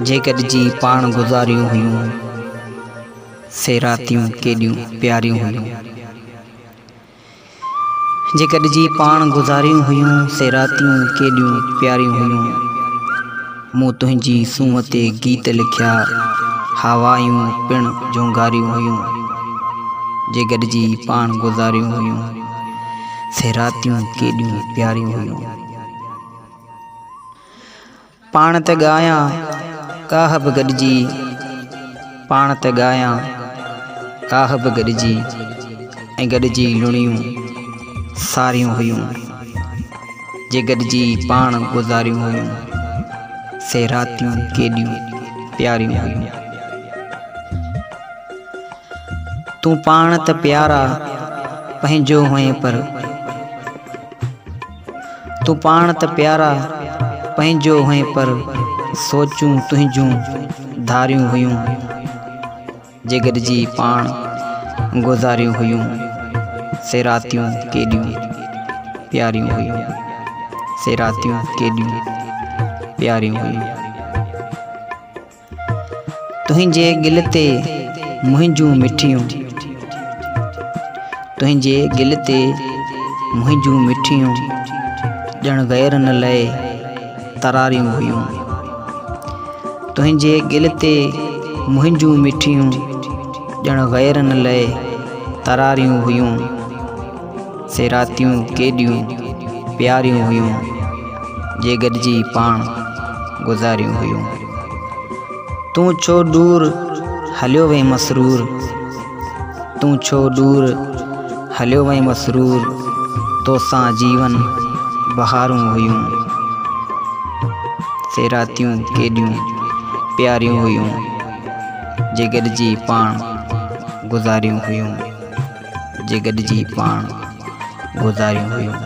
जे गॾिजी पाण गुज़ारियूं हुयूं से रातियूं केॾियूं प्यारियूं हुयूं। जे गॾिजी पाण गुज़ारियूं हुयूं से रातियूं केॾियूं प्यारियूं हुयूं। मूं तुंहिंजी सूंहं ते गीत लिखिया, हवायूं पिण जोंगारियूं हुयूं। जे गॾिजी पाण गुज़ारियूं हुयूं से रातियूं केॾियूं प्यारियूं हुयूं। पाण ते ॻायां काह बि गॾिजी, पाण ते ॻायां काह बि गॾिजी, ऐं गॾिजी लुणियूं सारियूं हुयूं। जे गॾिजी पाण गुज़ारियूं हुयूं से रातियूं केॾियूं प्यारियूं हुयूं। तूं पाण त प्यारा पंहिंजो हुएं पर, तूं पाण त प्यारा पंहिंजो हुएं पर, सोचूं तुंहिंजूं धारियूं हुयूं। जे गॾिजी पाण गुज़ारियूं हुयूं से रातियूं केॾियूं प्यारियूं हुयूं, से रातियूं केॾियूं प्यारियूं हुयूं। तुंहिंजे गिल ते मुंहिंजूं मिठियूं, तुंहिंजे गिल ते मुंहिंजूं मिठियूं, ॼण ग़ैरनि लाइ तरारियूं हुयूं। तुंहिंजे गिल ते मुंहिंजूं मिठियूं, ॼण ग़ैरनि लाइ तरारियूं हुयूं। से रातियूं केॾियूं प्यारियूं हुयूं। जे गॾिजी पाण गुज़ारियूं हुयूं। तूं छो दूर हलियो वहीं मसरूर, तूं छो दूर हलियो वहीं मसरूर, तोसां जीवन बहारूं हुयूं। से रातियूं केॾियूं प्यारियूं हुयूं। जे गॾिजी पाण गुज़ारियूं हुयूं, जे गॾिजी पाण गुज़ारियूं हुयूं।